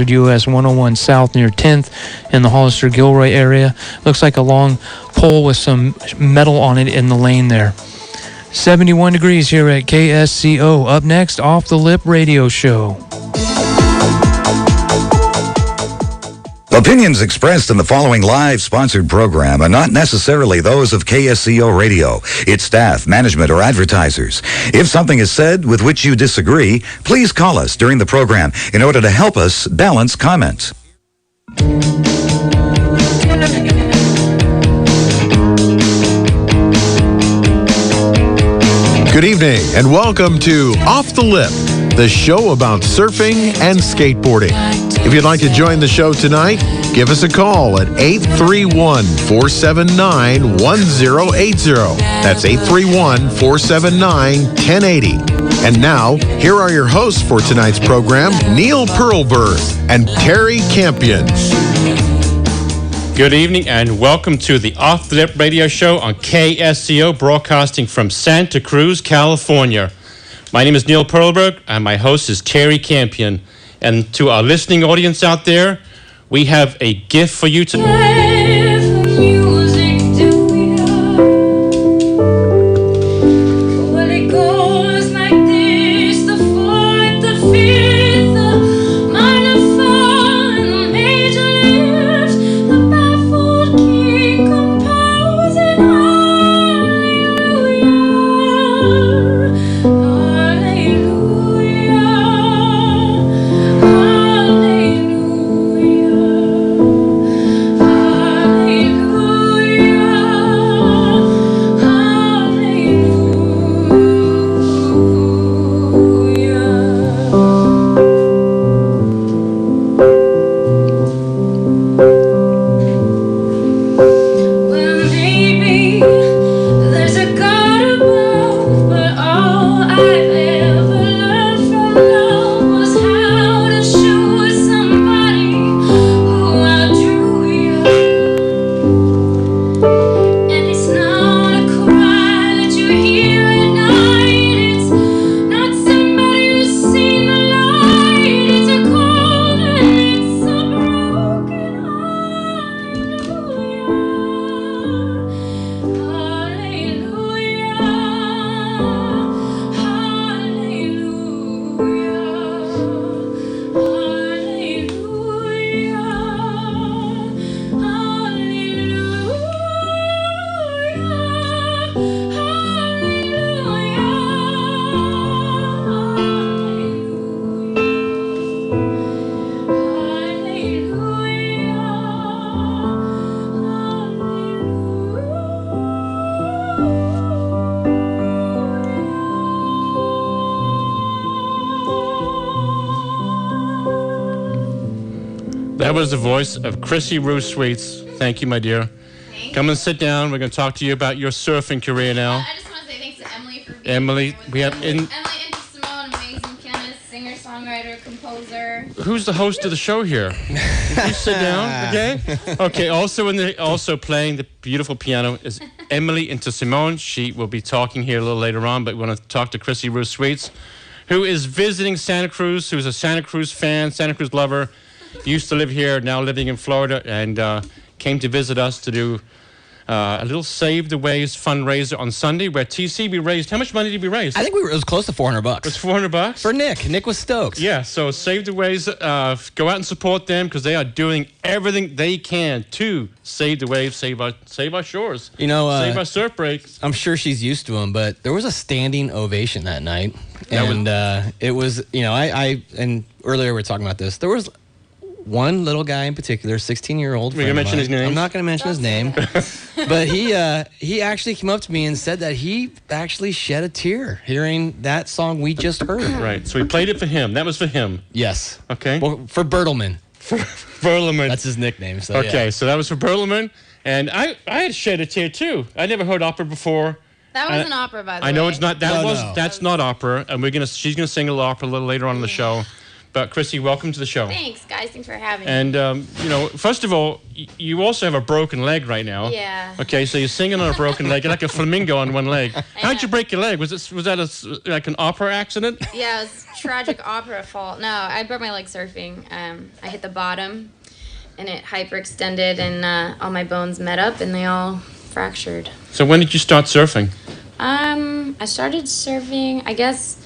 US 101 South near 10th in the Hollister-Gilroy area. Looks like a long pole with some metal on it in the lane there. 71 degrees here at KSCO. Up next, Off the Lip Radio Show. Opinions expressed in the following live sponsored program are not necessarily those of KSCO Radio, its staff, management, or advertisers. If something is said with which you disagree, please call us during the program in order to help us balance comments. Good evening and welcome to Off the Lip, the show about surfing and skateboarding. If you'd like to join the show tonight, give us a call at 831-479-1080. That's 831-479-1080. And now, here are your hosts for tonight's program, Neil Perlberg and Terry Campion. Good evening and welcome to the Off the Lip Radio Show on KSCO, broadcasting from Santa Cruz, California. My name is Neil Perlberg and my host is Terry Campion. And to our listening audience out there, we have a gift for you tonight. That was the voice of Roo Suits. Thank you, my dear. Come and sit down. We're going to talk to you about your surfing career now. I just want to say thanks to Emily for being Emily, here with we have us. Emily Simone, amazing pianist, singer, songwriter, composer. Who's the host of the show here? You sit down, okay? Okay. Also playing the beautiful piano is Emily Simone. She will be talking here a little later on, but we want to talk to Roo Suits, who is visiting Santa Cruz, who's a Santa Cruz fan, Santa Cruz lover. Used to live here, now living in Florida, and came to visit us to do a little Save the Waves fundraiser on Sunday, where TC, we raised, how much money did we raise? I think it was close to $400. It was $400? For Nick. Nick was stoked. Yeah, so Save the Waves, go out and support them, because they are doing everything they can to save the waves, save our shores, you know, save our surf breaks. I'm sure she's used to them, but there was a standing ovation that night. And it was, you know, and earlier we were talking about this, there was one little guy in particular, 16-year-old. We're going to mention his name? I'm not going to mention his name. But he actually came up to me and said that he actually shed a tear hearing that song we just heard. Right. So we played it for him. That was for him. Yes. Okay. Well, for Bertelman. Bertelman. That's his nickname. So okay. Yeah. So that was for Bertelman. And I had shed a tear, too. I never heard opera before. That was an opera, by the way. I know it's not. No. That's not opera. And she's going to sing a little opera a little later on in the show. But Chrissy, welcome to the show. Thanks, guys. Thanks for having me. And first of all, you also have a broken leg right now. Yeah. Okay, so you're singing on a broken leg. You're like a flamingo on one leg. How'd you break your leg? Was that like an opera accident? Yeah, it was tragic opera fault. No, I broke my leg surfing. I hit the bottom, and it hyperextended, and all my bones met up, and they all fractured. So when did you start surfing? I started surfing, I guess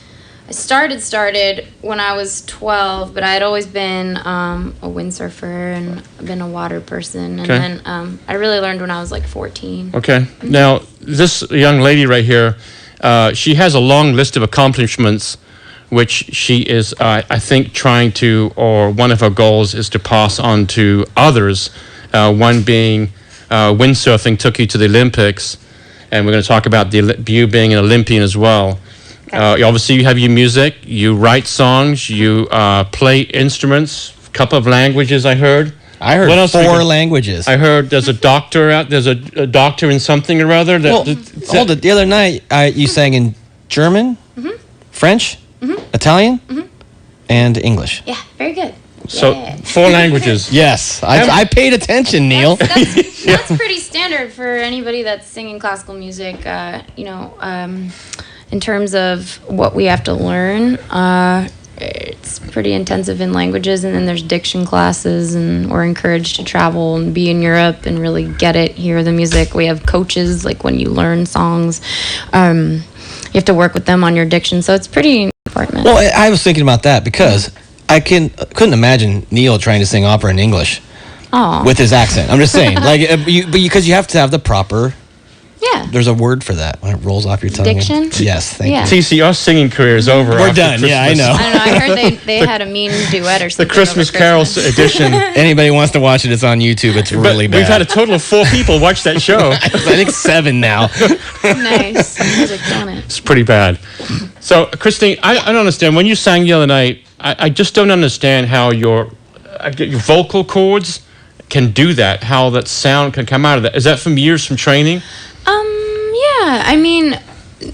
I started when I was 12, but I had always been a windsurfer and been a water person. And then I really learned when I was like 14. Okay. Now, this young lady right here, she has a long list of accomplishments, which she is, I think, trying to, or one of her goals is to pass on to others. One being windsurfing took you to the Olympics. And we're going to talk about you being an Olympian as well. Obviously, you have your music. You write songs. You play instruments. A couple of languages, I heard. What else 4 languages. I heard there's a doctor out. There's a doctor in something or other. Hold it. The other night, you sang in German, French, Italian, and English. Yeah, very good. So 4 languages. Yes, I paid attention, Neil. That's pretty standard for anybody that's singing classical music. In terms of what we have to learn, it's pretty intensive in languages, and then there's diction classes, and we're encouraged to travel and be in Europe and really get it, hear the music. We have coaches, like when you learn songs, you have to work with them on your diction, so it's pretty important. Well, I was thinking about that because I couldn't imagine Neil trying to sing opera in English. Aww. With his accent. I'm just saying, because you have to have the proper. Yeah. There's a word for that when it rolls off your tongue. Diction? Yes, thank you. TC, our singing career is over. We're after done. Christmas. Yeah, I know. I don't know. I heard they had a mean duet or something. The Christmas Carol edition. Anybody wants to watch it, it's on YouTube. It's really bad. We've had a total of 4 people watch that show. I think 7 now. Nice. You guys are killing it. It's pretty bad. So, Christine, I don't understand. When you sang the other night, I just don't understand how your vocal cords can do that, how that sound can come out of that. Is that from years from training? Yeah. I mean,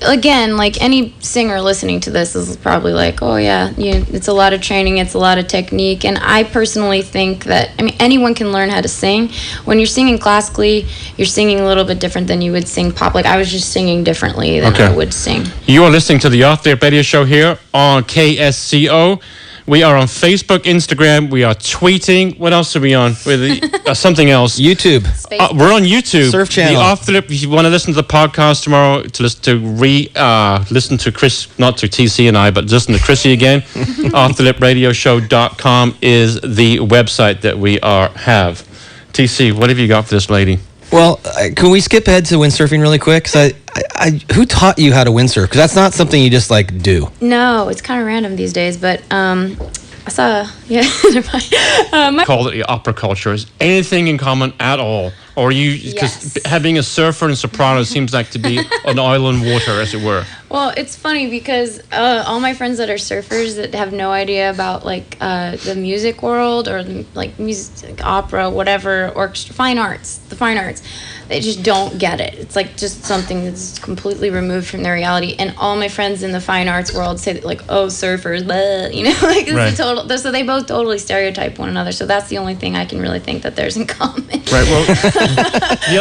again, like any singer listening to this is probably like, oh yeah, it's a lot of training, it's a lot of technique. And I personally think that, anyone can learn how to sing. When you're singing classically, you're singing a little bit different than you would sing pop. Like I was just singing differently than I would sing. You are listening to the Off the Lip Radio Show here on KSCO. We are on Facebook, Instagram. We are tweeting. What else are we on? With something else. YouTube. We're on YouTube. Surf channel. The Off the Lip. If you want to listen to the podcast tomorrow, to listen to Chris, not to TC and I, but listen to Chrissy again. OffTheLipRadioShow.com is the website that we have. TC, what have you got for this lady? Well, can we skip ahead to windsurfing really quick? Because who taught you how to windsurf? Because that's not something you just do. No, it's kind of random these days. But I saw, Call it the opera culture. Is anything in common at all? Or because having a surfer and soprano seems like to be on oil and water, as it were. Well, it's funny because all my friends that are surfers that have no idea about the music world or music, opera, whatever, orchestra, the fine arts, they just don't get it. It's just something that's completely removed from their reality. And all my friends in the fine arts world say that oh, surfers, blah, it's a total. So they both totally stereotype one another. So that's the only thing I can really think that there's in common. Right. Well, the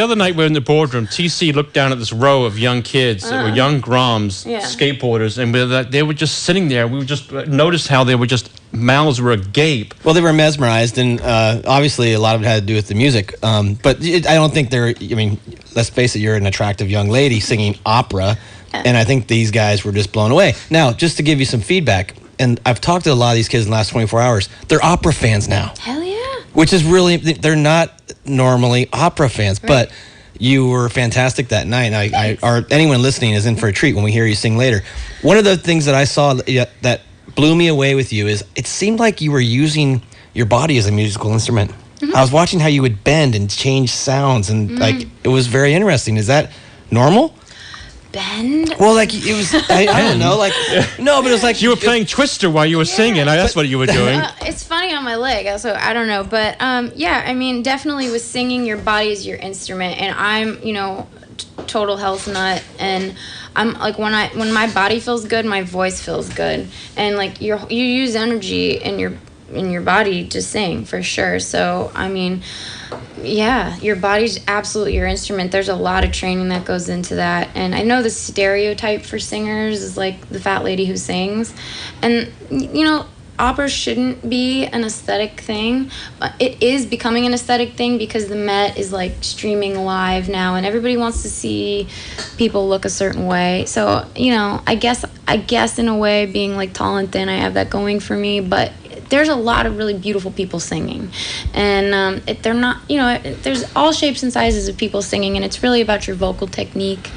other night we're in the boardroom. TC looked down at this row of young kids that were young Groms, skateboarders, and they were just sitting there. We just noticed how they were mouths were agape. Well, they were mesmerized, and obviously a lot of it had to do with the music. But I don't think they're. Let's face it, you're an attractive young lady singing opera, and I think these guys were just blown away. Now, just to give you some feedback, and I've talked to a lot of these kids in the last 24 hours. They're opera fans now. Hell yeah. Which is really, they're not normally opera fans, but you were fantastic that night. Anyone listening is in for a treat when we hear you sing later. One of the things that I saw that blew me away with you is it seemed like you were using your body as a musical instrument. Mm-hmm. I was watching how you would bend and change sounds, and it was very interesting. Is that normal? Bend? Well, it was, I don't know, no, but it was you were playing Twister while you were singing. That's what you were doing. It's funny on my leg, so I don't know. But, definitely with singing, your body is your instrument. And I'm, total health nut. And I'm like when my body feels good, my voice feels good, and like you use energy in your body to sing for sure. So I mean, yeah, your body's absolutely your instrument. There's a lot of training that goes into that, and I know the stereotype for singers is like the fat lady who sings, and you know, opera shouldn't be an aesthetic thing, but it is becoming an aesthetic thing because the Met is like streaming live now, and everybody wants to see people look a certain way. So you know, I guess in a way, being like tall and thin, I have that going for me, but there's a lot of really beautiful people singing, and they're not, you know, there's all shapes and sizes of people singing, and it's really about your vocal technique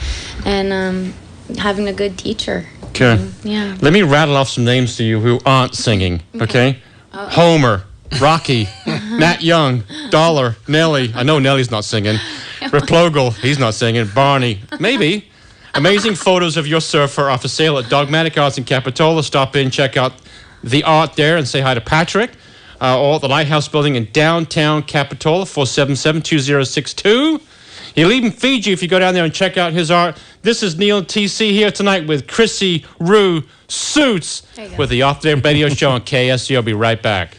and having a good teacher. Okay. Yeah. Let me rattle off some names to you who aren't singing, okay? Homer, Rocky, Nat Young, Dollar, Nelly. I know Nelly's not singing. Replogle, he's not singing. Barney, maybe. Amazing photos of your surfer are for sale at Dogmatic Arts in Capitola. Stop in, check out the art there, and say hi to Patrick. Or at the Lighthouse Building in downtown Capitola, 477-2062. He'll even feed you if you go down there and check out his art. This is Neil TC here tonight with Chrissy Roo Suits with the Off the Lip Radio Show on KSCO. I'll be right back.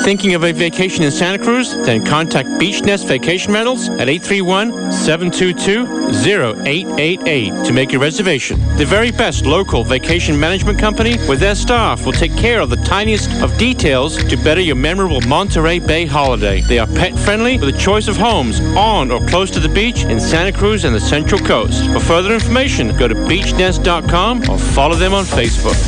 Thinking of a vacation in Santa Cruz? Then contact Beach Nest Vacation Rentals at 831-722-0888 to make your reservation. The very best local vacation management company with their staff will take care of the tiniest of details to better your memorable Monterey Bay holiday. They are pet friendly with a choice of homes on or close to the beach in Santa Cruz and the Central Coast. For further information, go to beachnest.com or follow them on Facebook.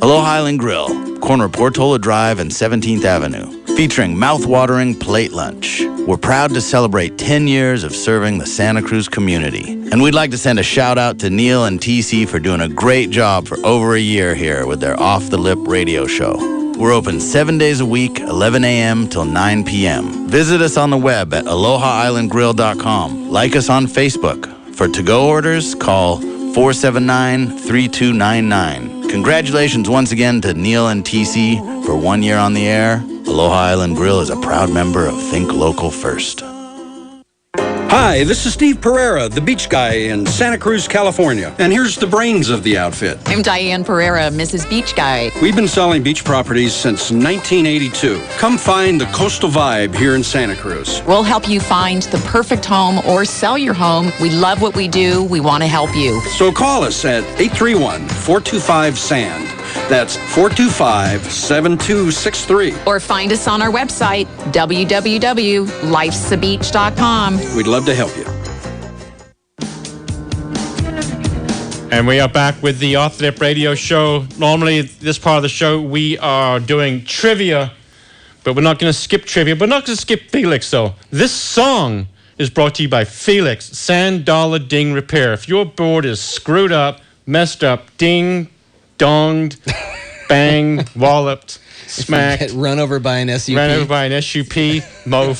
Aloha Island Grill, corner Portola Drive and 17th Avenue, featuring mouth-watering plate lunch. We're proud to celebrate 10 years of serving the Santa Cruz community. And we'd like to send a shout-out to Neil and TC for doing a great job for over a year here with their Off the Lip radio show. We're open 7 days a week, 11 a.m. till 9 p.m. Visit us on the web at alohaislandgrill.com. Like us on Facebook. For to-go orders, call 479-3299. Congratulations once again to Neil and TC for 1 year on the air. Aloha Island Grill is a proud member of Think Local First. Hi, this is Steve Pereira, the beach guy in Santa Cruz, California. And here's the brains of the outfit. I'm Diane Pereira, Mrs. Beach Guy. We've been selling beach properties since 1982. Come find the coastal vibe here in Santa Cruz. We'll help you find the perfect home or sell your home. We love what we do. We want to help you. So call us at 831-425-SAND. That's 425-7263. Or find us on our website, www.lifesabeach.com. We'd love to help you. And we are back with the Off the Lip Radio Show. Normally, this part of the show, we are doing trivia, but we're not going to skip trivia. We're not going to skip Felix, though. This song is brought to you by Felix, Sand Dollar Ding Repair. If your board is screwed up, messed up, ding, donged, banged, walloped, smacked, Run over by an SUP. ran over by an SUP, mo,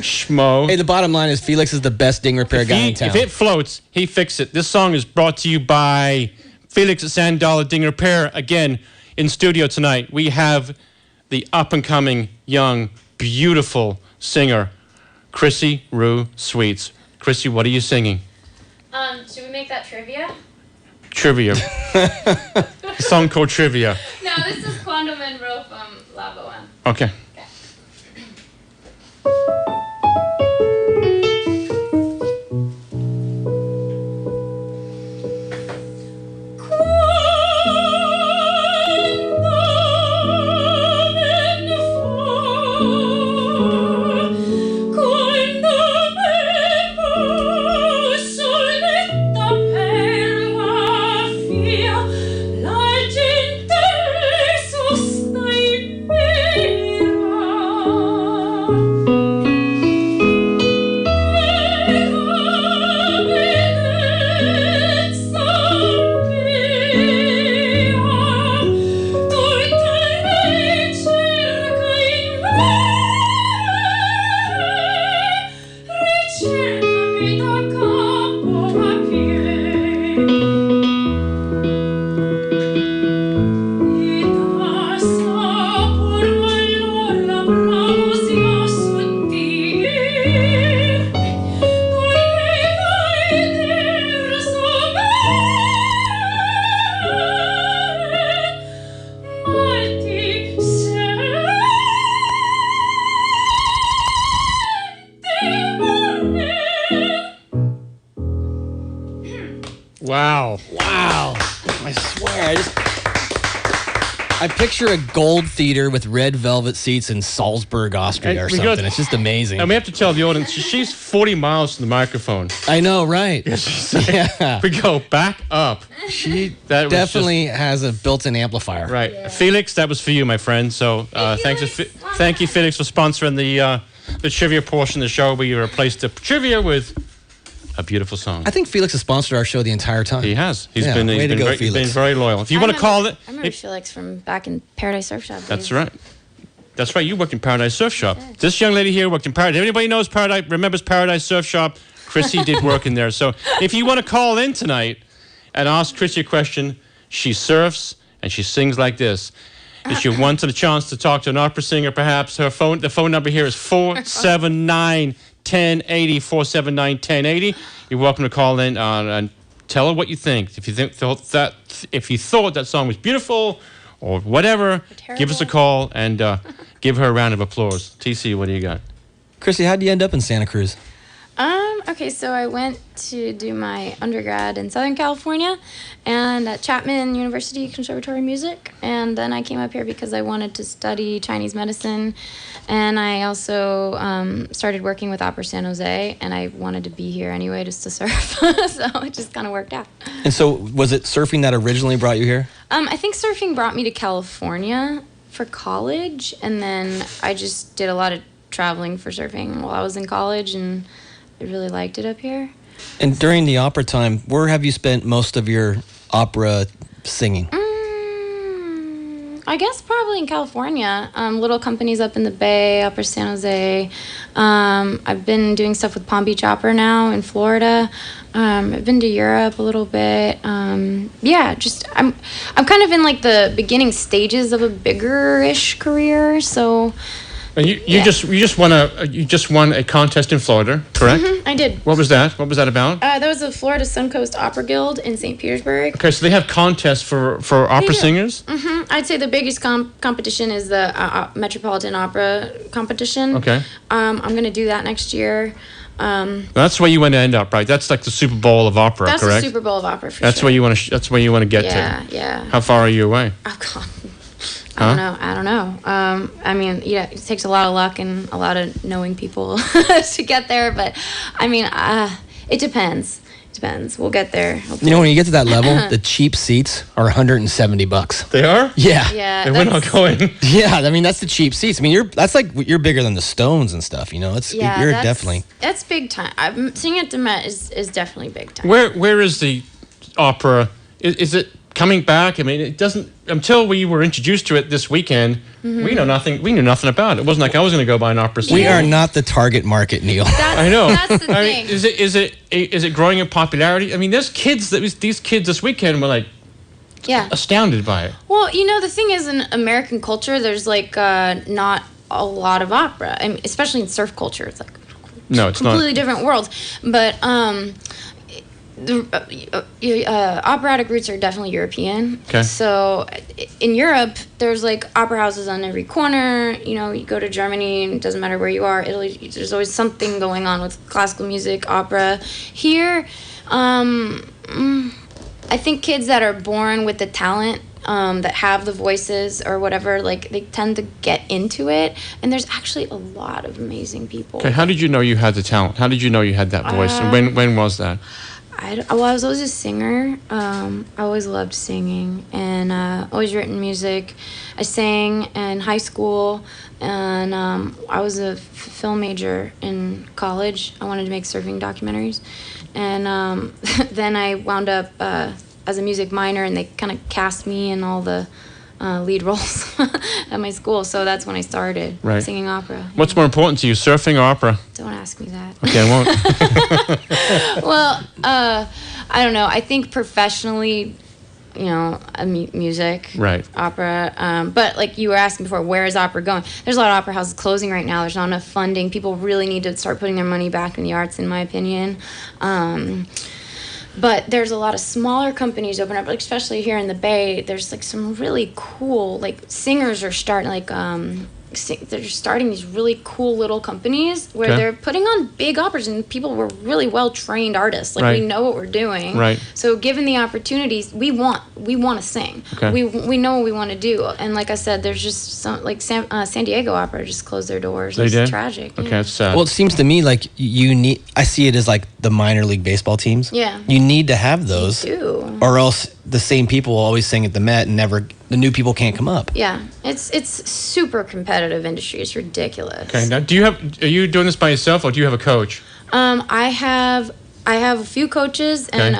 schmo. Hey, the bottom line is Felix is the best ding repair guy in town. If it floats, he fixes it. This song is brought to you by Felix at Sand Dollar Ding Repair. Again, in studio tonight, we have the up-and-coming, young, beautiful singer, Chrissy Roo Suits. Chrissy, what are you singing? Should we make that trivia? Trivia. A song called Trivia. No, this is Quando Monroe from Lavoan. Okay. Song Wow. Wow. I swear. I picture a gold theater with red velvet seats in Salzburg, Austria or something. It's just amazing. And we have to tell the audience, she's 40 miles from the microphone. I know, right? Yeah. We go back up. She definitely has a built-in amplifier. Right. Yeah. Felix, that was for you, my friend. So thank you, Felix, for sponsoring the trivia portion of the show where you replaced the trivia with a beautiful song. I think Felix has sponsored our show the entire time. He has. He's been very loyal. If you want to call it... I remember Felix from back in Paradise Surf Shop. That's right. That's right. You worked in Paradise Surf Shop. This young lady here worked in Paradise. Everybody remembers Paradise Surf Shop. Chrissy did work in there. So if you want to call in tonight and ask Chrissy a question, she surfs and she sings like this. If you wanted a chance to talk to an opera singer, perhaps the phone number here is 479 1080 479 1080. You're welcome to call in and tell her what you think. If you thought that song was beautiful or whatever, give us a call and give her a round of applause. TC, what do you got? Chrissy, how'd you end up in Santa Cruz? Okay, so I went to do my undergrad in Southern California and at Chapman University Conservatory of Music, and then I came up here because I wanted to study Chinese medicine, and I also started working with Opera San Jose, and I wanted to be here anyway just to surf, so it just kind of worked out. And so was it surfing that originally brought you here? I think surfing brought me to California for college, and then I just did a lot of traveling for surfing while I was in college, and I really liked it up here. And during the opera time, where have you spent most of your opera singing? I guess probably in California. Little companies up in the Bay, Opera San Jose. I've been doing stuff with Palm Beach Opera now in Florida. I've been to Europe a little bit. Yeah, just I'm kind of in like the beginning stages of a bigger-ish career, so. And you just won a contest in Florida, correct? Mm-hmm, I did. What was that? What was that about? That was the Florida Suncoast Opera Guild in St. Petersburg. Okay, so they have contests for opera singers? Mm-hmm. I'd say the biggest competition is the Metropolitan Opera competition. Okay. I'm going to do that next year. That's where you want to end up, right? That's like the Super Bowl of opera, that's correct? That's the Super Bowl of opera, for that's sure. Where you want to. That's where you want to get to. Yeah. How far are you away? Oh God. I don't know. I mean, yeah, it takes a lot of luck and a lot of knowing people to get there. But I mean, it depends. We'll get there. Hopefully. You know, when you get to that level, the cheap seats are $170. They are? Yeah. Yeah. And we're not going. Yeah, I mean that's the cheap seats. I mean, you're bigger than the Stones and stuff. You know, you're definitely. That's big time. Singing at the Met is definitely big time. Where is the opera? Is it coming back? I mean, it doesn't. Until we were introduced to it this weekend, mm-hmm. we knew nothing about it. It wasn't like I was going to go buy an opera. We are not the target market, Neil. I know. That's the thing. Mean, is it growing in popularity? I mean, these kids this weekend were like, astounded by it. Well, you know, the thing is, in American culture, there's like not a lot of opera. I mean, especially in surf culture, it's like it's completely different world. But the operatic roots are definitely European. Okay. So in Europe, there's like opera houses on every corner. You know, you go to Germany, it doesn't matter where you are. Italy, there's always something going on with classical music, opera. Here, I think kids that are born with the talent, that have the voices or whatever, like they tend to get into it. And there's actually a lot of amazing people. Okay, how did you know you had the talent? How did you know you had that voice? And when was that? I was always a singer. I always loved singing and always written music. I sang in high school, and I was a film major in college. I wanted to make surfing documentaries. And then I wound up as a music minor, and they kind of cast me in all the lead roles at my school. So that's when I started singing opera. What's more important to you, surfing or opera? Don't ask me that. Okay, I won't. Well, I don't know. I think professionally, you know, music, opera. But like you were asking before, where is opera going? There's a lot of opera houses closing right now. There's not enough funding. People really need to start putting their money back in the arts, in my opinion. But there's a lot of smaller companies open up, like especially here in the Bay. There's like some really cool, like singers are starting, like they're starting these really cool little companies where Okay. they're putting on big operas, and people were really well trained artists. Like Right. we know what we're doing. Right. So given the opportunities, we want to sing. Okay. We know what we want to do. And like I said, there's just some like San Diego Opera just closed their doors. They It's did? tragic. Okay, yeah. that's sad. Well, it seems to me like you need. I see it as like the minor league baseball teams. Yeah. You need to have those, You do. or else the same people will always sing at the Met, and the new people can't come up. Yeah, it's super competitive industry. It's ridiculous. Okay, now are you doing this by yourself, or do you have a coach? I have a few coaches and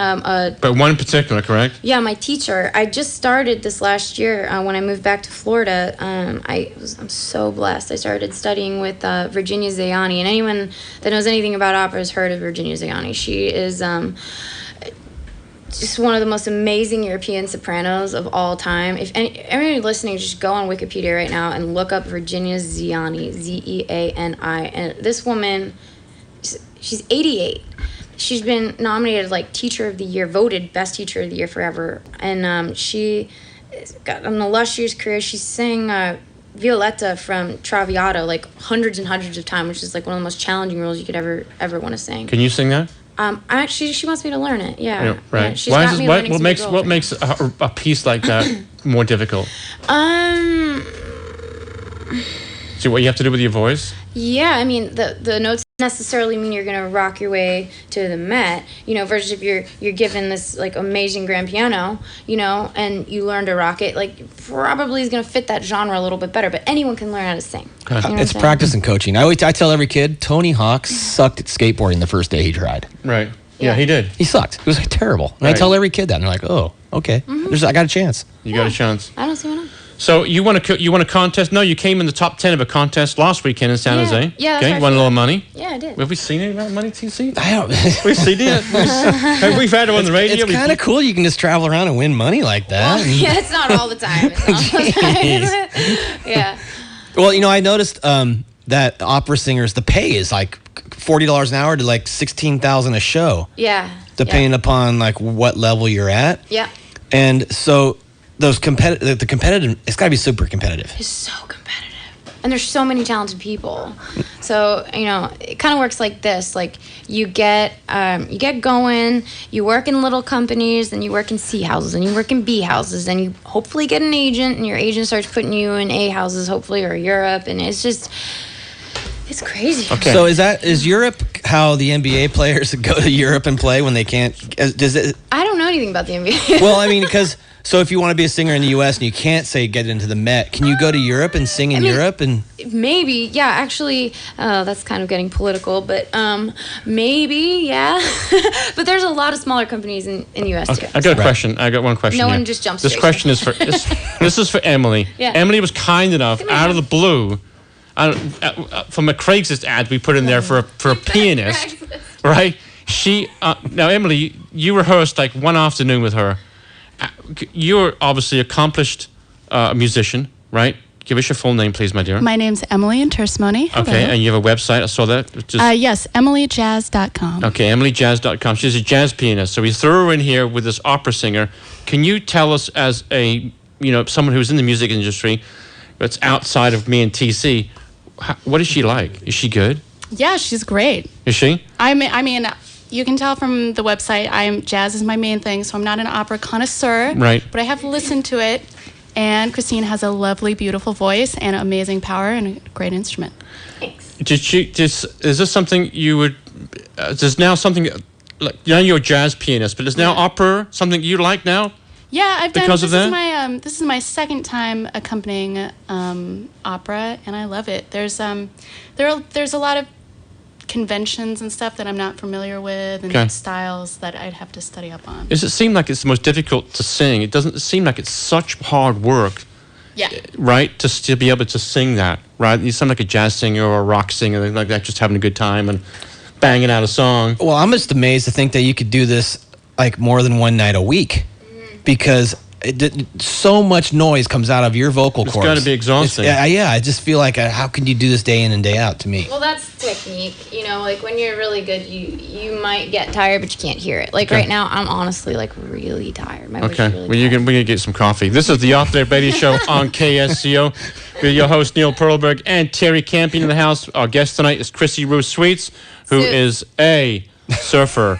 But one in particular, correct? yeah, my teacher. I just started this last year when I moved back to Florida. I'm so blessed. I started studying with Virginia Zayani, and anyone that knows anything about opera has heard of Virginia Zayani. She is just one of the most amazing European sopranos of all time. If anyone listening, just go on Wikipedia right now and look up Virginia Zayani, Zeani. And this woman, she's 88. She's been nominated like Teacher of the Year, voted Best Teacher of the Year forever. And she got an illustrious career. She sang Violetta from Traviata like hundreds and hundreds of times, which is like one of the most challenging roles you could ever want to sing. Can you sing that? She wants me to learn it. Yeah. Yeah, right. Yeah, she's got me learning some good what roles. makes a piece like that more difficult? See what you have to do with your voice? Yeah, I mean the notes necessarily mean you're gonna rock your way to the Met, versus if you're given this like amazing grand piano, and you learn to rock it, like probably is gonna fit that genre a little bit better. But anyone can learn how to sing. You know what It's I'm saying? practice and coaching. I tell every kid, Tony Hawk sucked at skateboarding the first day he tried. Right. Yeah. Yeah, he did. He sucked. It was like, terrible. And I Right. tell every kid that, and they're like, "Oh, okay. I got a chance." You got a chance. I don't see why not. So you want a contest? No, you came in the top 10 of a contest last weekend in San Yeah. Jose. Yeah, that's Okay, right. won a little money. Yeah, I did. Have we seen any of that money, TC? I don't. We've seen it. We've had it on the radio. It's kind of cool. You can just travel around and win money like that. Yeah, it's not all the time. It's not all the time. Yeah. Well, I noticed that opera singers, the pay is like $40 an hour to like $16,000 a show, Yeah. depending upon like what level you're at. Yeah. And so the competitive, it's got to be super competitive. It's so competitive, and there's so many talented people. So it kind of works like this: like you get going, you work in little companies, then you work in C houses, and you work in B houses, then you hopefully get an agent, and your agent starts putting you in A houses, hopefully, or Europe, and it's crazy. Okay. So is Europe how the NBA players go to Europe and play when they can't? Does it? I don't know anything about the NBA. Well, I mean, because so if you want to be a singer in the U.S. and you can't say get into the Met, can you go to Europe and sing in Europe? And maybe, yeah. Actually, that's kind of getting political, but maybe, yeah. But there's a lot of smaller companies in the U.S. Okay, too. I got a question. I got one question. No here. one just jumps This straight. question is for this is for Emily. Yeah. Emily was kind enough, out of the blue, from a Craigslist ad we put in there for a pianist, right? She now Emily, you rehearsed like one afternoon with her. You're obviously accomplished musician, right? Give us your full name, please, my dear. My name's Emily Intersmoni. Okay, and you have a website. I saw that. Yes, emilyjazz.com. Okay, emilyjazz.com. She's a jazz pianist. So we threw her in here with this opera singer. Can you tell us, as a someone who's in the music industry, that's outside of me and TC, what is she like? Is she good? Yeah, she's great. Is she? I mean, you can tell from the website, jazz is my main thing, so I'm not an opera connoisseur. Right. But I have listened to it, and Christine has a lovely, beautiful voice and amazing power and a great instrument. Thanks. Is this something you would? There's now something like you're a jazz pianist, but is now opera something you like now? Yeah, I've done. Because This of is that? this is my second time accompanying opera, and I love it. There's a lot of conventions and stuff that I'm not familiar with, and Okay. styles that I'd have to study up on. Does it seem like it's the most difficult to sing? It doesn't seem like it's such hard work, Yeah. right? To be able to sing that, right? You sound like a jazz singer or a rock singer, like that, just having a good time and banging out a song. well, I'm just amazed to think that you could do this like more than one night a week, because so much noise comes out of your vocal cords. It's got to be exhausting. Yeah, I just feel like, how can you do this day in and day out? To me. Well, that's technique. You know, like when you're really good, you might get tired, but you can't hear it. Like right now, I'm honestly like really tired. My voice is really tired. We're gonna get some coffee. This is the Off the Lip Radio Show on KSCO. With your host Neil Perlberg and Terry Campion in the house. Our guest tonight is Roo Suits, who is a surfer,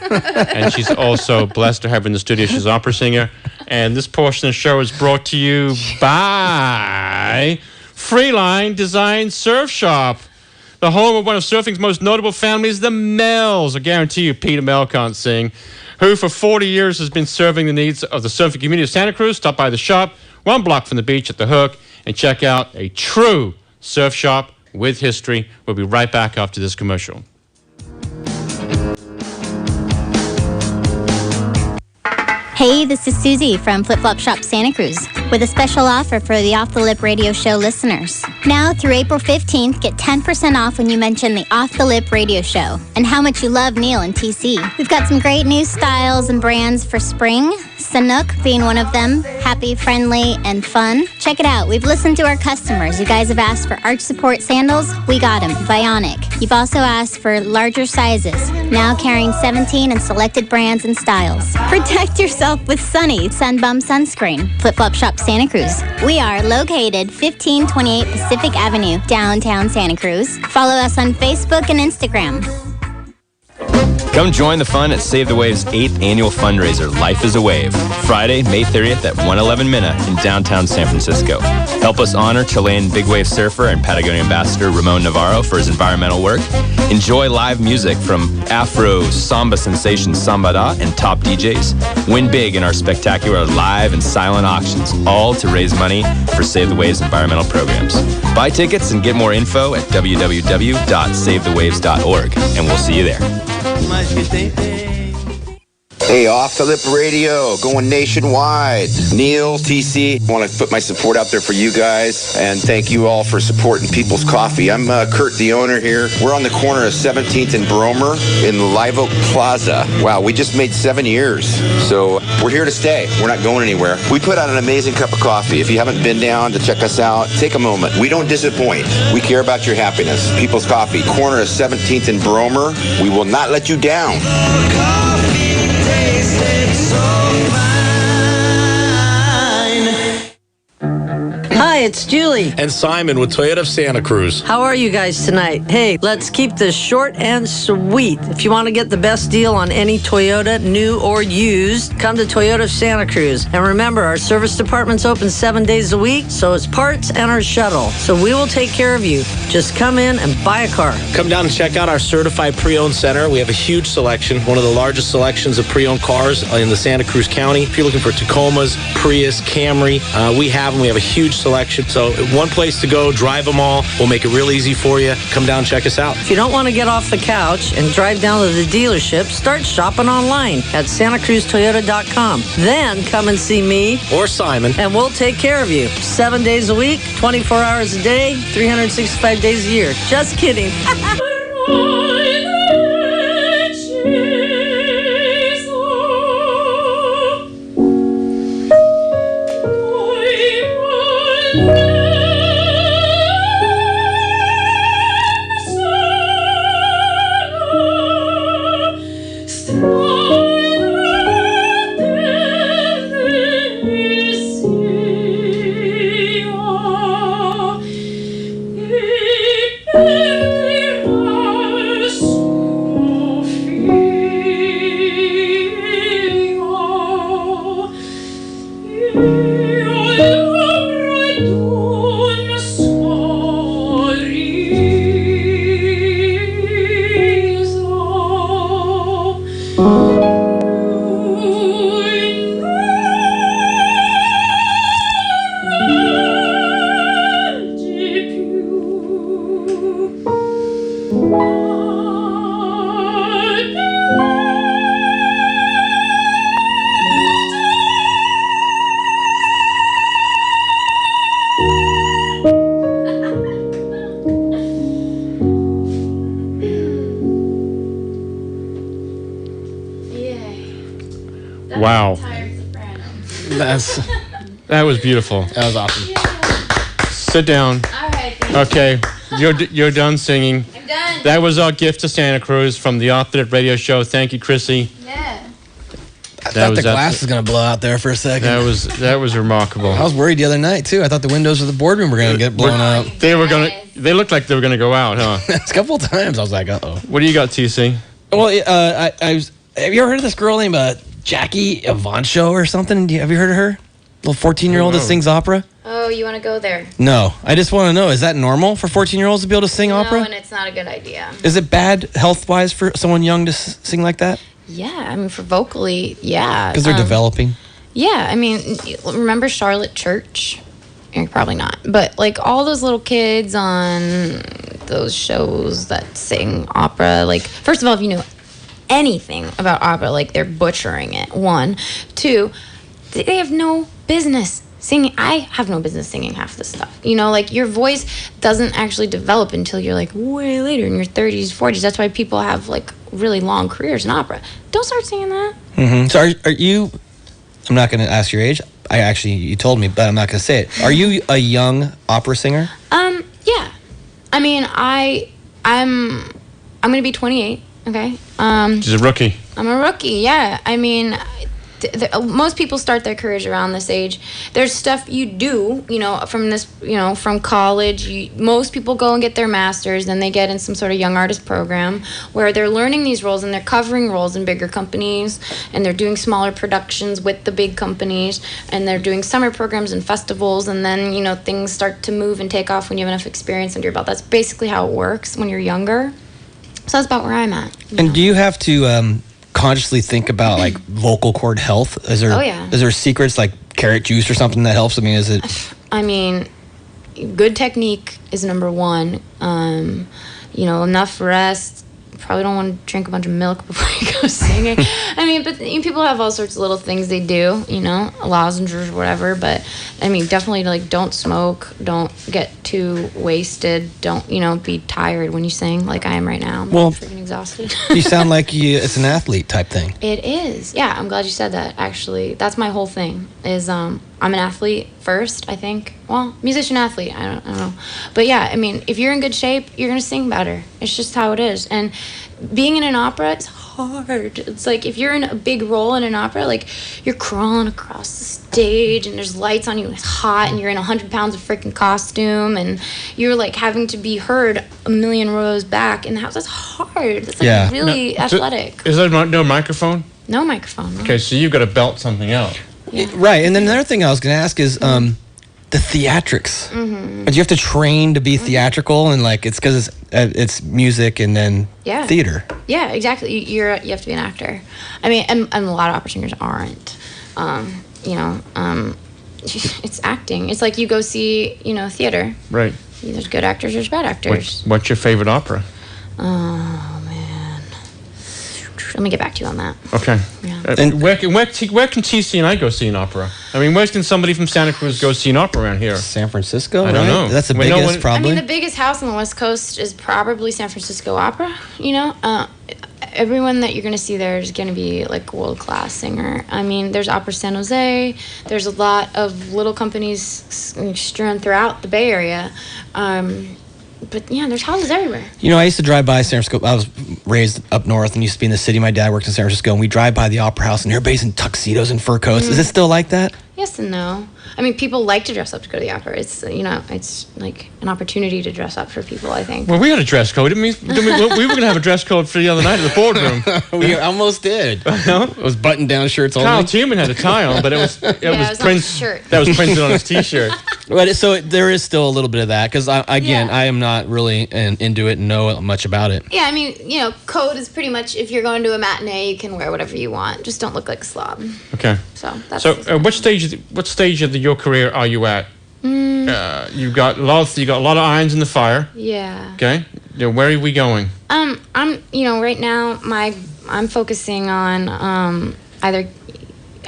and she's also blessed to have her in the studio. She's an opera singer. And this portion of the show is brought to you by Freeline Design Surf Shop, the home of one of surfing's most notable families, the Mells. I guarantee you Peter Mell can't sing, who for 40 years has been serving the needs of the surfing community of Santa Cruz. Stop by the shop, 1 block from the beach at the Hook, and check out a true surf shop with history. We'll be right back after this commercial. Hey, this is Susie from Flip Flop Shop Santa Cruz with a special offer for the Off the Lip Radio Show listeners. Now through April 15th, get 10% off when you mention the Off the Lip Radio Show and how much you love Neil and TC. We've got some great new styles and brands for spring, Sanook being one of them, happy, friendly, and fun. Check it out. We've listened to our customers. You guys have asked for arch support sandals. We got them, Bionic. You've also asked for larger sizes, now carrying 17 and selected brands and styles. Protect yourself with Sunny Sunbum Sunscreen. Flip Flop Shop Santa Cruz. We are located 1528 Pacific Avenue, downtown Santa Cruz. Follow us on Facebook and Instagram. Come join the fun at Save the Wave's 8th annual fundraiser, Life is a Wave, Friday, May 30th at 111 Minna in downtown San Francisco. Help us honor Chilean big wave surfer and Patagonia ambassador Ramon Navarro for his environmental work. Enjoy live music from Afro Samba sensation Sambada and top DJs. Win big in our spectacular live and silent auctions, all to raise money for Save the Wave's environmental programs. Buy tickets and get more info at www.savethewaves.org, and we'll see you there. Hey, Off the Lip Radio, going nationwide. Neil, TC, I want to put my support out there for you guys, and thank you all for supporting People's Coffee. I'm Kurt, the owner here. We're on the corner of 17th and Bromer in Live Oak Plaza. Wow, we just made 7 years, so we're here to stay. We're not going anywhere. We put out an amazing cup of coffee. If you haven't been down to check us out, take a moment. We don't disappoint. We care about your happiness. People's Coffee, corner of 17th and Bromer. We will not let you down. Hi, it's Julie. And Simon with Toyota of Santa Cruz. How are you guys tonight? Hey, let's keep this short and sweet. If you want to get the best deal on any Toyota, new or used, come to Toyota of Santa Cruz. And remember, our service department's open 7 days a week, so it's parts and our shuttle. So we will take care of you. Just come in and buy a car. Come down and check out our certified pre-owned center. We have a huge selection, one of the largest selections of pre-owned cars in the Santa Cruz County. If you're looking for Tacomas, Prius, Camry, we have them. We have a huge selection. So one place to go, drive them all. We'll make it real easy for you. Come down and check us out. If you don't want to get off the couch and drive down to the dealership, start shopping online at SantaCruzToyota.com. Then come and see me or Simon, and we'll take care of you. 7 days a week, 24 hours a day, 365 days a year. Just kidding. Wow. That's That was beautiful. That was awesome. Sit down. All right. Okay, you're done singing. I'm done. That was our gift to Santa Cruz from the Off the Lip Radio Show. Thank you, Chrissy. Yeah. I thought the glass was going to blow out there for a second. That was remarkable. I was worried the other night, too. I thought the windows of the boardroom were going to get blown out. They looked like they were going to go out, huh? A couple of times I was like, uh-oh. What do you got, TC? Well, have you ever heard of this girl named Jackie Avancho or something? Have you heard of her? Little 14-year-old that sings opera? Oh, you want to go there? No. I just want to know, is that normal for 14-years-olds to be able to sing opera? No, and it's not a good idea. Is it bad health-wise for someone young to sing like that? Yeah, I mean, for vocally, yeah. Because they're developing? Yeah, I mean, remember Charlotte Church? Probably not. But, like, all those little kids on those shows that sing opera, like, first of all, if you know anything about opera, like, they're butchering it, 1. 2, they have no business singing. I have no business singing half this stuff. You know, like, your voice doesn't actually develop until you're, like, way later in your 30s, 40s. That's why people have, like, really long careers in opera. Don't start singing that. Mm-hmm. So are you, I'm not going to ask your age. You told me, but I'm not going to say it. Are you a young opera singer? Yeah. I mean, I'm going to be 28, okay? She's a rookie. I'm a rookie, yeah. I mean, most people start their careers around this age. There's stuff you do, from college. Most people go and get their master's, then they get in some sort of young artist program where they're learning these roles and they're covering roles in bigger companies, and they're doing smaller productions with the big companies, and they're doing summer programs and festivals, and then, things start to move and take off when you have enough experience under your belt. That's basically how it works when you're younger. So that's about where I'm at. And do you have to consciously think about like vocal cord health? Is there secrets like carrot juice or something that helps? I mean, is it? I mean, good technique is number 1. Enough rest. Probably don't want to drink a bunch of milk before you go singing. I mean, but people have all sorts of little things they do, lozenges or whatever. But I mean, definitely don't smoke, don't get too wasted, don't be tired when you sing like I am right now. I'm freaking exhausted. You sound like it's an athlete type thing. It is. Yeah, I'm glad you said that. Actually, that's my whole thing. Is I'm an athlete first, I think. Well, musician athlete, I don't know. But yeah, I mean, if you're in good shape, you're going to sing better. It's just how it is. And being in an opera is hard. It's like if you're in a big role in an opera, like you're crawling across the stage and there's lights on you and it's hot and you're in 100 pounds of freaking costume and you're like having to be heard a million rows back in the house. That's hard. It's like really athletic. Is there no microphone? No microphone. No. Okay, so you've got to belt something out. Yeah. Right, and then another thing I was going to ask is the theatrics. Mm-hmm. Do you have to train to be theatrical, and like it's because it's music and then theater? Yeah, exactly. You have to be an actor. I mean, and a lot of opera singers aren't. It's acting. It's like you go see theater. Right. There's good actors, there's bad actors. What's your favorite opera? Oh man. Let me get back to you on that. Okay. Yeah. And where can TC and I go see an opera? I mean, where can somebody from Santa Cruz go see an opera around here? San Francisco? I don't know. That's the biggest, probably. I mean, the biggest house on the West Coast is probably San Francisco Opera. Everyone that you're going to see there is going to be like world-class singer. I mean, there's Opera San Jose. There's a lot of little companies strewn throughout the Bay Area. But yeah, there's houses everywhere. I used to drive by San Francisco. I was raised up north and used to be in the city. My dad worked in San Francisco, and we drive by the opera house, and everybody's in tuxedos and fur coats. Is it still like that? Yes and no. I mean, people like to dress up to go to the opera. It's it's like an opportunity to dress up for people, I think. Well, we had a dress code. We were going to have a dress code for the other night at the boardroom. We almost did. It was button-down shirts only. Kyle Tiemann had a tie on, but it was shirt. That was printed on his T-shirt. But so there is still a little bit of that because I am not really into it and know much about it. Yeah, I mean, code is pretty much if you're going to a matinee, you can wear whatever you want. Just don't look like a slob. Okay. So that's what stage of your career are you at? You got a lot of irons in the fire. Yeah. Okay. Where are we going? I'm right now I'm focusing on either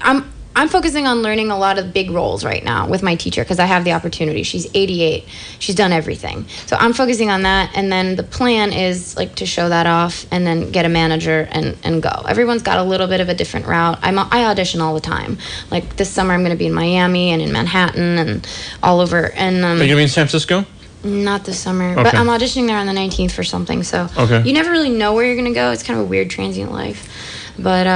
I'm I'm focusing on learning a lot of big roles right now with my teacher because I have the opportunity. She's 88. She's done everything. So I'm focusing on that, and then the plan is like to show that off and then get a manager and go. Everyone's got a little bit of a different route. I audition all the time. Like this summer I'm going to be in Miami and in Manhattan and all over. And Are you going to be in San Francisco? Not this summer, Okay. but I'm auditioning there on the 19th for something. So Okay. you never really know where you're going to go. It's kind of a weird transient life. But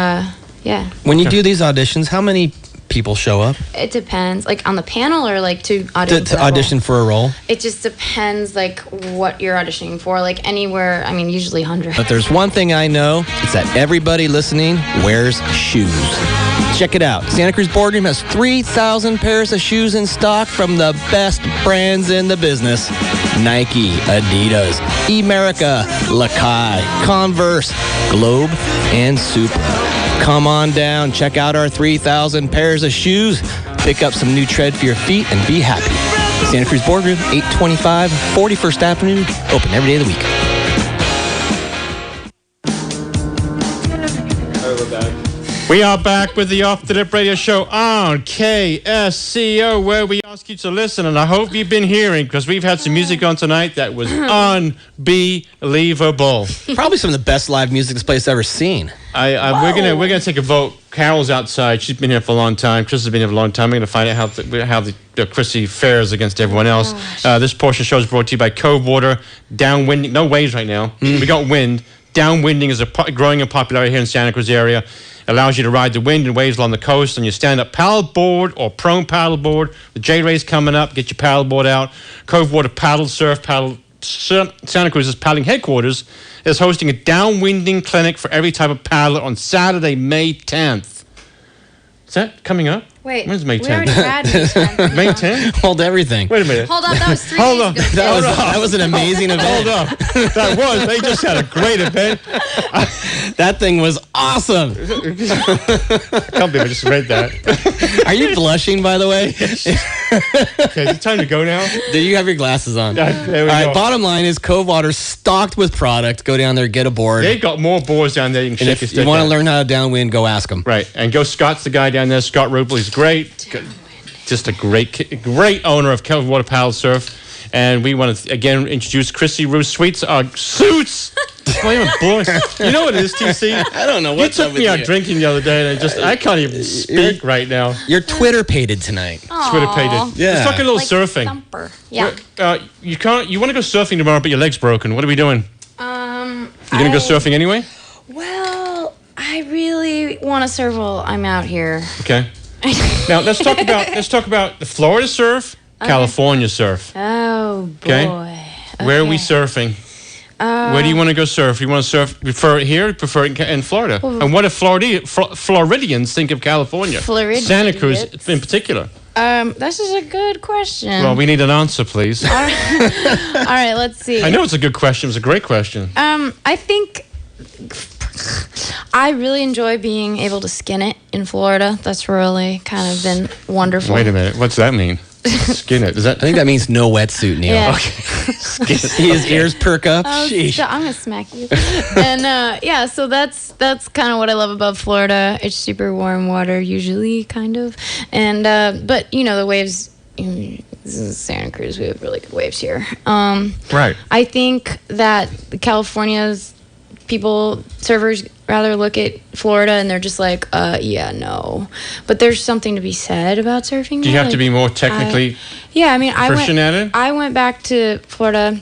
yeah. When you do these auditions, how many people show up It depends. Like on the panel or like to audition? to audition for a role? It just depends, like what you're auditioning for. Like anywhere, I mean, usually 100. But there's one thing I know, it's that everybody listening wears shoes. Check it out. Santa Cruz Boardroom has 3,000 pairs of shoes in stock from the best brands in the business. Nike, Adidas, Emerica, Lakai, Converse, Globe, and Supra. Come on down, check out our 3,000 pairs of shoes, pick up some new tread for your feet, and be happy. Santa Cruz Boardroom, 825 41st Avenue, open every day of the week. We are back with the Off the Lip Radio Show on KSCO, where we ask you to listen, and I hope you've been hearing, because we've had some music on tonight that was unbelievable. Probably some of the best live music this place has ever seen. We're gonna take a vote. Carol's outside. She's been here for a long time. Chris has been here for a long time. We're gonna find out how the Chrissy fares against everyone else. This portion of the show is brought to you by Cove Water. Downwinding, no waves right now. We got wind. Downwinding is growing in popularity here in Santa Cruz area. Allows you to ride the wind and waves along the coast on your stand-up paddleboard or prone paddleboard. The J-Race coming up. Get your paddleboard out. Cove Water Paddle Surf Santa Cruz's paddling headquarters is hosting a downwinding clinic for every type of paddler on Saturday, May 10th. Is that coming up? Wait, when's May 10th? we already had May 10th. May 10th? Hold everything. Wait a minute. Hold up, that was 3 Hold days on. ago. That was an amazing event. Hold up. They just had a great event. That thing was awesome. I can't believe I just read that. Are you blushing, by the way? Okay, is it time to go now? Do you have your glasses on? There we All go. right, bottom line is Cove Water's stocked with product. Go down there, get a board. They've got more boards down there you can And shake your if stick you want to at. learn how to downwind, go ask them. Right, and go Scott's the guy down there. Scott Rupel, he's great. Just a great owner of Cove Water Paddle Surf. And we want to again introduce Chrissy Roo Suits. Suits! Wait a minute, you know what it is, TC? I don't know You what's up took with me out you. drinking the other day, and I can't even speak right now. You're Twitter-pated tonight. Twitter-pated. Yeah. Let's talk a little Like surfing. Thumper. Yeah. You want to go surfing tomorrow, but your leg's broken. What are we doing? You gonna go surfing anyway? Well, I really want to surf while I'm out here. Okay. Now let's talk about the Florida surf, California surf. Oh boy. Okay. Where are we surfing? Where do you want to go surf? You want to surf? Prefer it here? Prefer it in Florida? And what do Floridians think of California? Floridians? Santa Cruz in particular. This is a good question. Well, we need an answer, please. All right, let's see. I know it's a good question. It's a great question. I think I really enjoy being able to skin it in Florida. That's really kind of been wonderful. Wait a minute. What's that mean? Skin it. Does that? I think that means no wetsuit, Neil. Yeah. Okay. His ears perk up. Oh, Sheesh. I'm gonna smack you. And yeah, so that's kind of what I love about Florida. It's super warm water usually, kind of, and but you know the waves. This is Santa Cruz. We have really good waves here. Right. I think that California's surfers rather look at Florida and they're just like, yeah, no. But there's something to be said about surfing. Do you have to be more technically proficient at it? I went back to Florida.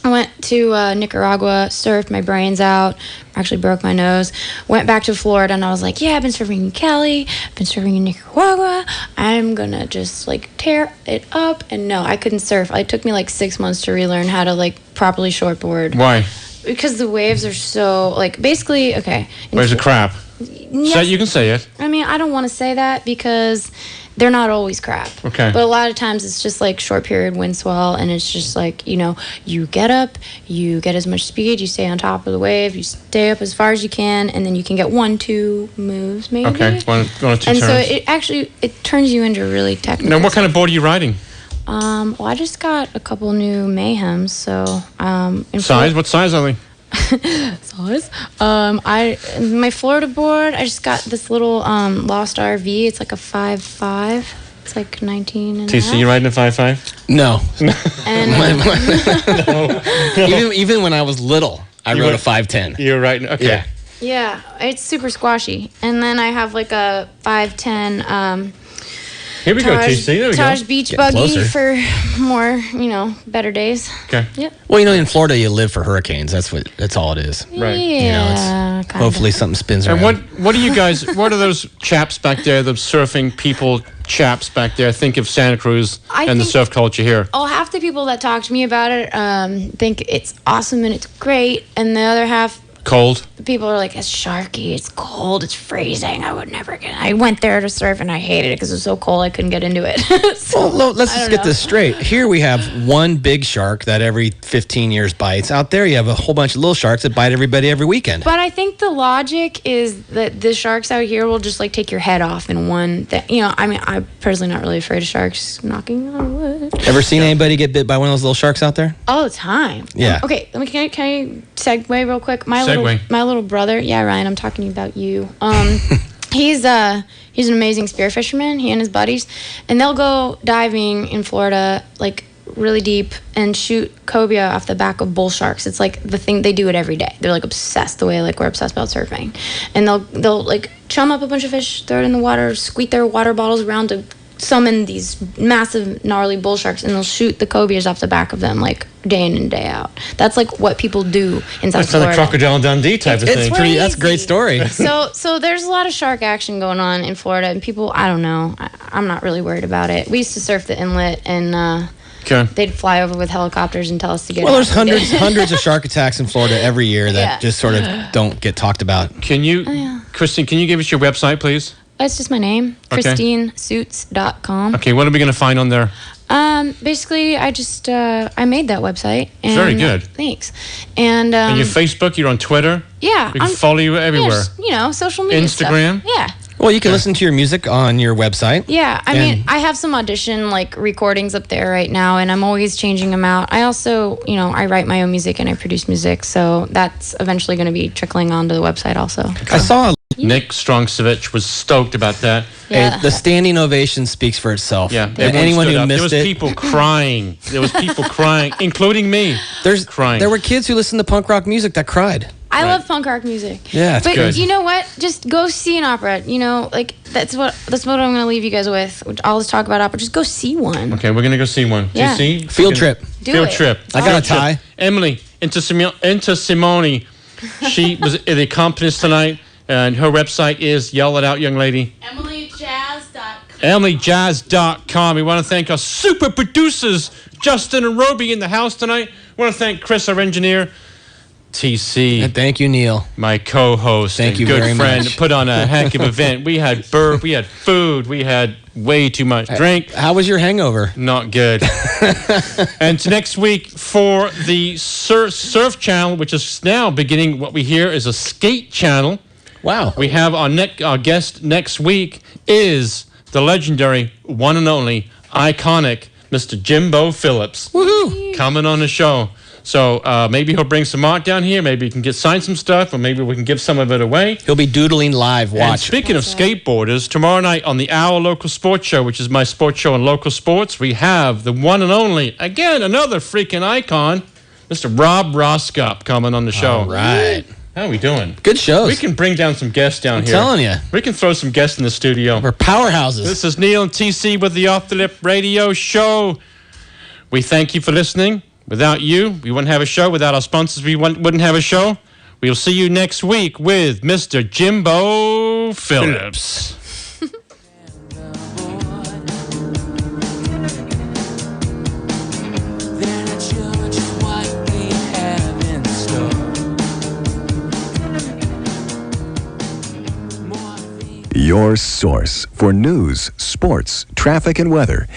I went to Nicaragua, surfed my brains out, actually broke my nose. Went back to Florida and I was like, yeah, I've been surfing in Cali, I've been surfing in Nicaragua. I'm gonna just like tear it up. And no, I couldn't surf. It took me like 6 months to relearn how to like properly shortboard. Why? Because the waves are so, like, basically, okay. Waves are crap. Yes. So you can say it. I mean, I don't want to say that because they're not always crap. Okay. But a lot of times it's just like short period wind swell, and it's just like, you know, you get up, you get as much speed, you stay on top of the wave, you stay up as far as you can, and then you can get 1-2 moves maybe. Okay, one or two and turns. so it turns you into really technical. Now, what kind of board are you riding? Well, I just got a couple new Mayhems, so Size? What size are they? Size. My Florida board, I just got this little Lost RV. It's like a 5.5. It's like 19 and a TC, you riding a 5.5? No. And even when I was little, I rode a 5.10. You're riding, okay. yeah, it's super squashy. And then I have like a 5.10 Here we go, TC. There we Taj go. beach Get buggy closer. for more, better days. Okay. Yep. Well, in Florida, you live for hurricanes. That's all it is. Right. Yeah. Hopefully something spins around. And what do you guys, what are those chaps back there, the surfing people chaps back there, think of Santa Cruz and the surf culture here? Oh, half the people that talk to me about it think it's awesome and it's great. And the other half, Cold? people are like, it's sharky, it's cold, it's freezing. I would never get. I went there to surf and I hated it because it was so cold I couldn't get into it. So, Well, let's I just don't get know. this straight. Here we have one big shark that every 15 years bites. Out there, you have a whole bunch of little sharks that bite everybody every weekend. But I think the logic is that the sharks out here will just like take your head off in one. I'm personally not really afraid of sharks. Knocking on wood. Ever seen anybody get bit by one of those little sharks out there? All the time. Yeah. Okay. Can I segue real quick? My Segue. little brother. Yeah, Ryan. I'm talking about you. He's an amazing spear fisherman. He and his buddies, and they'll go diving in Florida, like really deep, and shoot cobia off the back of bull sharks. It's like the thing they do it every day. They're like obsessed the way like we're obsessed about surfing, and they'll like chum up a bunch of fish, throw it in the water, squeak their water bottles around to summon these massive gnarly bull sharks, and they'll shoot the cobias off the back of them like day in and day out. That's like what people do in South That's not Florida. a Crocodile Dundee type of thing. That's a great story. So there's a lot of shark action going on in Florida, and people, I don't know, I'm not really worried about it. We used to surf the inlet, and they'd fly over with helicopters and tell us to get Well, out. there's hundreds of shark attacks in Florida every year that Yeah. just sort of don't get talked about. Can you, Christine, can you give us your website, please? That's just my name, Okay. ChristineSuits.com. Okay, what are we going to find on there? Basically, I just I made that website. And, Very good. Thanks. And And your Facebook, you're on Twitter? yeah, We can follow you everywhere. Yeah, just, social media Instagram? stuff. Yeah. Well, you can listen to your music on your website. Yeah, I mean, I have some audition like recordings up there right now, and I'm always changing them out. I also, I write my own music and I produce music, so that's eventually going to be trickling onto the website also. I saw Nick Strongsevich was stoked about that. Yeah. the standing ovation speaks for itself. Yeah, And everyone anyone stood who up. missed There was it, people crying. There was people crying, including me. Crying. There were kids who listened to punk rock music that cried. I love punk rock music. Yeah, it's but good. you know what? Just go see an opera. Like that's what I'm gonna leave you guys with. I'll always talk about opera. Just go see one. Okay, we're gonna go see one. Yeah. Do you see? Field trip. Do Field it. trip. I got a Field trip. tie. Emily, into Simone. She was the accompanist tonight, and her website is, yell it out, young lady. EmilyJazz.com. We want to thank our super producers, Justin and Roby, in the house tonight. We want to thank Chris, our engineer. TC. And thank you, Neil. My co-host. Thank and you good very friend. much. Put on a heck of an event. We had we had food, we had way too much drink. How was your hangover? Not good. And next week for the surf channel, which is now beginning, what we hear is a skate channel. Wow. We have our guest next week is the legendary, one and only, iconic Mr. Jimbo Phillips. Woohoo! Coming on the show. So maybe he'll bring some art down here. Maybe he can sign some stuff, or maybe we can give some of it away. He'll be doodling live. And Watch. speaking of skateboarders, tomorrow night on the Our Local Sports Show, which is my sports show on local sports, we have the one and only, again, another freaking icon, Mr. Rob Roskup coming on the show. All right. How are we doing? Good shows. We can bring down some guests down I'm here. telling you. We can throw some guests in the studio. We're powerhouses. This is Neil and TC with the Off the Lip Radio Show. We thank you for listening. Without you, we wouldn't have a show. Without our sponsors, we wouldn't have a show. We'll see you next week with Mr. Jimbo Phillips. Your source for news, sports, traffic, and weather.